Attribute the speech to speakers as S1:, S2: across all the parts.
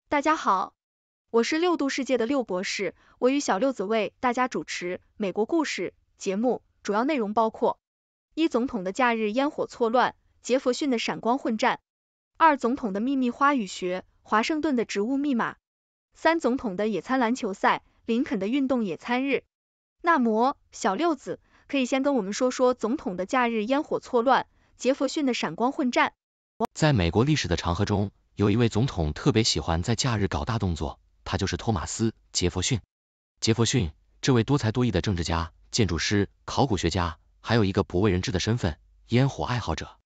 S1: 大家好，我是六度世界的六博士，我与小六子为大家主持美国故事节目，主要内容包括：一、总统的假日烟火错乱，杰弗逊的闪光混战；二、总统的秘密花语学，华盛顿的植物密码；三、总统的野餐篮球赛，林肯的运动野餐日。那么，小六子可以先跟我们说说总统的假日烟火错乱，杰弗逊的闪光混战。
S2: 在美国历史的长河中，有一位总统特别喜欢在假日搞大动作，他就是托马斯·杰弗逊。杰弗逊这位多才多艺的政治家、建筑师、考古学家，还有一个不为人知的身份——烟火爱好者。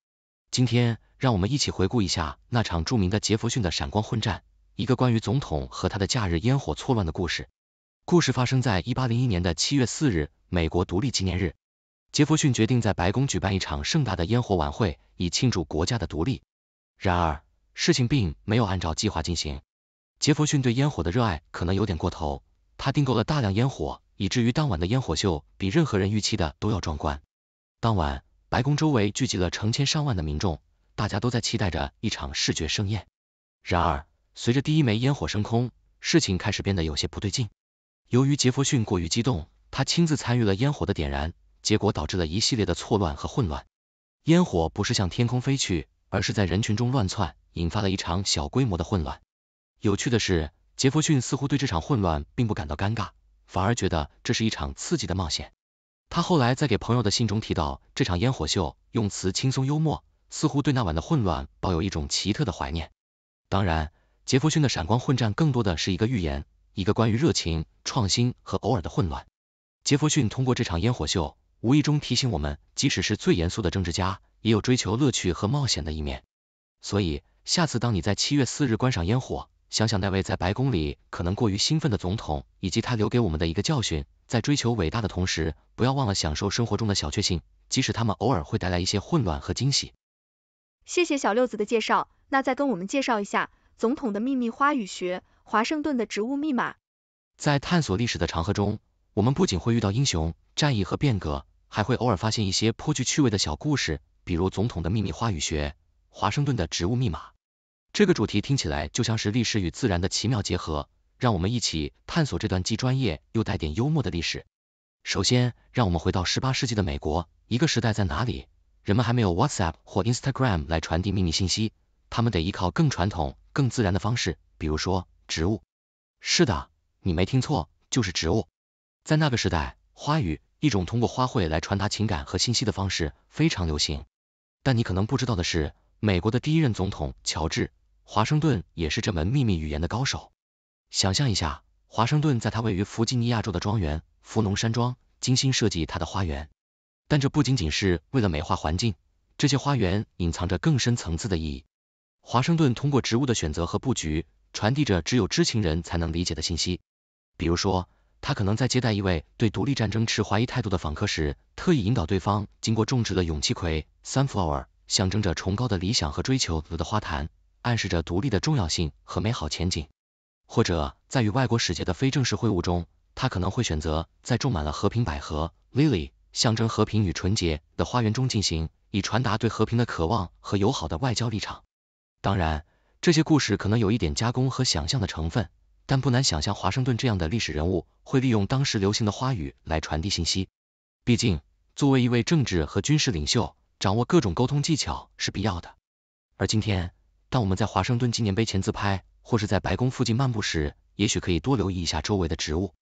S2: 今天，让我们一起回顾一下那场著名的杰弗逊的闪光混战，一个关于总统和他的假日烟火错乱的故事。故事发生在1801年的7月4日，美国独立纪念日。杰弗逊决定在白宫举办一场盛大的烟火晚会，以庆祝国家的独立。然而，事情并没有按照计划进行。杰弗逊对烟火的热爱可能有点过头，他订购了大量烟火，以至于当晚的烟火秀比任何人预期的都要壮观。当晚，白宫周围聚集了成千上万的民众，大家都在期待着一场视觉盛宴。然而，随着第一枚烟火升空，事情开始变得有些不对劲。由于杰弗逊过于激动，他亲自参与了烟火的点燃，结果导致了一系列的错乱和混乱。烟火不是向天空飞去，而是在人群中乱窜，引发了一场小规模的混乱。有趣的是，杰弗逊似乎对这场混乱并不感到尴尬，反而觉得这是一场刺激的冒险。他后来在给朋友的信中提到，这场烟火秀用词轻松幽默，似乎对那晚的混乱抱有一种奇特的怀念。当然，杰弗逊的闪光混战更多的是一个寓言，一个关于热情、创新和偶尔的混乱。杰弗逊通过这场烟火秀，无意中提醒我们，即使是最严肃的政治家，也有追求乐趣和冒险的一面。所以，下次当你在7月4日观赏烟火，想想那位在白宫里可能过于兴奋的总统，以及他留给我们的一个教训，在追求伟大的同时，不要忘了享受生活中的小确幸，即使他们偶尔会带来一些混乱和惊喜。
S1: 谢谢小六子的介绍，那再跟我们介绍一下总统的秘密花语学，华盛顿的植物密码。
S2: 在探索历史的长河中，我们不仅会遇到英雄、战役和变革，还会偶尔发现一些颇具趣味的小故事，比如总统的秘密花语学、华盛顿的植物密码。这个主题听起来就像是历史与自然的奇妙结合，让我们一起探索这段既专业又带点幽默的历史。首先，让我们回到18世纪的美国，一个时代在哪里，人们还没有 WhatsApp 或 Instagram 来传递秘密信息，他们得依靠更传统、更自然的方式，比如说植物。是的，你没听错，就是植物。在那个时代，花语，一种通过花卉来传达情感和信息的方式，非常流行。但你可能不知道的是，美国的第一任总统乔治·华盛顿也是这门秘密语言的高手。想象一下，华盛顿在他位于弗吉尼亚州的庄园福农山庄精心设计他的花园。但这不仅仅是为了美化环境，这些花园隐藏着更深层次的意义。华盛顿通过植物的选择和布局，传递着只有知情人才能理解的信息。比如说，他可能在接待一位对独立战争持怀疑态度的访客时，特意引导对方经过种植的勇气葵 （sunflower）， 象征着崇高的理想和追求的花坛，暗示着独立的重要性和美好前景。或者，在与外国使节的非正式会晤中，他可能会选择在种满了和平百合 （lily）， 象征和平与纯洁的花园中进行，以传达对和平的渴望和友好的外交立场。当然，这些故事可能有一点加工和想象的成分，但不难想象华盛顿这样的历史人物会利用当时流行的花语来传递信息。毕竟，作为一位政治和军事领袖，掌握各种沟通技巧是必要的。而今天，当我们在华盛顿纪念碑前自拍，或是在白宫附近漫步时，也许可以多留意一下周围的植物。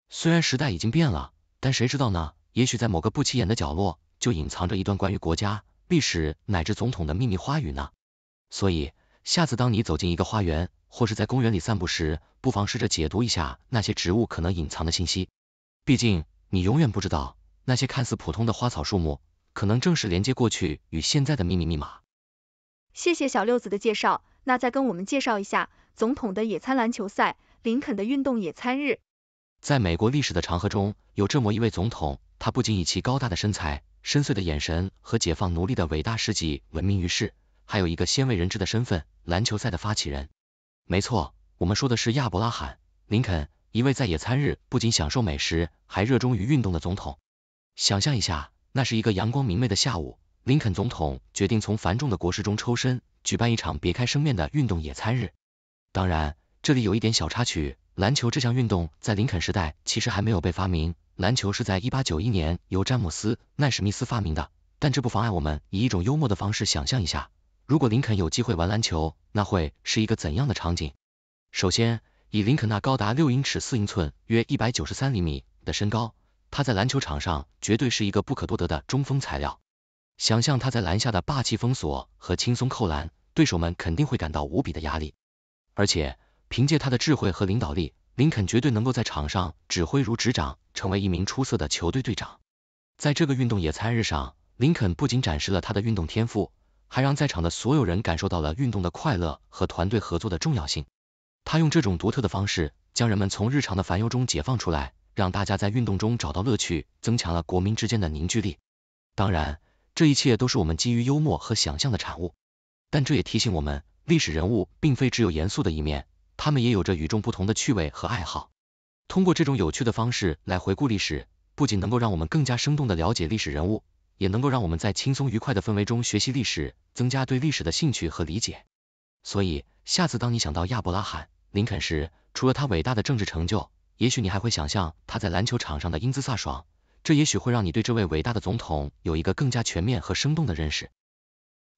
S2: 虽然时代已经变了，但谁知道呢？也许在某个不起眼的角落，就隐藏着一段关于国家、历史乃至总统的秘密花语呢。所以，下次当你走进一个花园，或是在公园里散步时，不妨试着解读一下那些植物可能隐藏的信息。毕竟，你永远不知道，那些看似普通的花草树木，可能正是连接过去与现在的秘密密码。
S1: 谢谢小六子的介绍，那再跟我们介绍一下总统的野餐篮球赛，林肯的运动野餐日。
S2: 在美国历史的长河中，有这么一位总统，他不仅以其高大的身材、深邃的眼神和解放奴隶的伟大事迹闻名于世，还有一个鲜为人知的身份——篮球赛的发起人。没错，我们说的是亚伯拉罕·林肯，一位在野餐日不仅享受美食，还热衷于运动的总统。想象一下，那是一个阳光明媚的下午，林肯总统决定从繁重的国事中抽身，举办一场别开生面的运动野餐日。当然，这里有一点小插曲，篮球这项运动在林肯时代其实还没有被发明，篮球是在1891年由詹姆斯·奈史密斯发明的，但这不妨碍我们以一种幽默的方式想象一下，如果林肯有机会玩篮球，那会是一个怎样的场景？首先，以林肯那高达6英尺4英寸，约193厘米的身高，他在篮球场上绝对是一个不可多得的中锋材料。想象他在篮下的霸气封锁和轻松扣篮，对手们肯定会感到无比的压力。而且，凭借他的智慧和领导力，林肯绝对能够在场上指挥如执掌，成为一名出色的球队队长。在这个运动野餐日上，林肯不仅展示了他的运动天赋，还让在场的所有人感受到了运动的快乐和团队合作的重要性。他用这种独特的方式，将人们从日常的烦忧中解放出来，让大家在运动中找到乐趣，增强了国民之间的凝聚力。当然，这一切都是我们基于幽默和想象的产物，但这也提醒我们，历史人物并非只有严肃的一面，他们也有着与众不同的趣味和爱好。通过这种有趣的方式来回顾历史，不仅能够让我们更加生动地了解历史人物，也能够让我们在轻松愉快的氛围中学习历史，增加对历史的兴趣和理解。所以，下次当你想到亚伯拉罕·林肯时，除了他伟大的政治成就，也许你还会想象他在篮球场上的英姿飒爽，这也许会让你对这位伟大的总统有一个更加全面和生动的认识。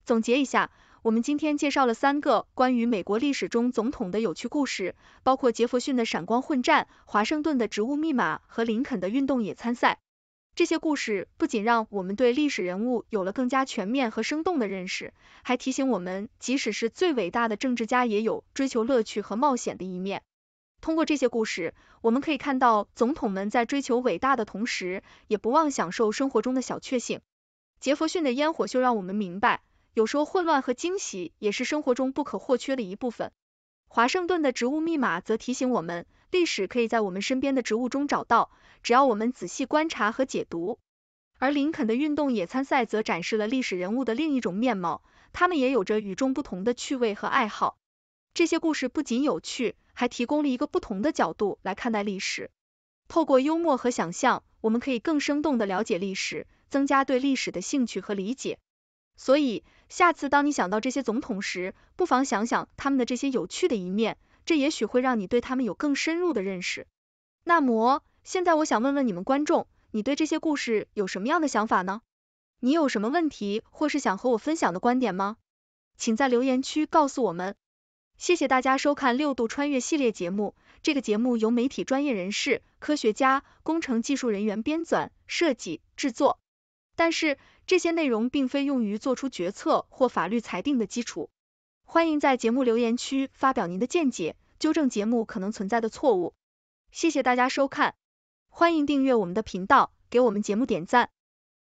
S1: 总结一下，我们今天介绍了3个关于美国历史中总统的有趣故事，包括杰弗逊的闪光混战、华盛顿的植物密码和林肯的运动野餐赛。这些故事不仅让我们对历史人物有了更加全面和生动的认识，还提醒我们，即使是最伟大的政治家也有追求乐趣和冒险的一面。通过这些故事，我们可以看到总统们在追求伟大的同时，也不忘享受生活中的小确幸。杰弗逊的烟火秀让我们明白，有时候混乱和惊喜也是生活中不可或缺的一部分。华盛顿的植物密码则提醒我们，历史可以在我们身边的植物中找到，只要我们仔细观察和解读。而林肯的运动野餐赛则展示了历史人物的另一种面貌，他们也有着与众不同的趣味和爱好。这些故事不仅有趣，还提供了一个不同的角度来看待历史。透过幽默和想象，我们可以更生动地了解历史，增加对历史的兴趣和理解。所以，下次当你想到这些总统时，不妨想想他们的这些有趣的一面，这也许会让你对他们有更深入的认识。那么，现在我想问问你们观众，你对这些故事有什么样的想法呢？你有什么问题或是想和我分享的观点吗？请在留言区告诉我们。谢谢大家收看6度穿越系列节目，这个节目由媒体专业人士、科学家、工程技术人员编纂、设计、制作。但是，这些内容并非用于做出决策或法律裁定的基础。欢迎在节目留言区发表您的见解，纠正节目可能存在的错误。谢谢大家收看，欢迎订阅我们的频道，给我们节目点赞。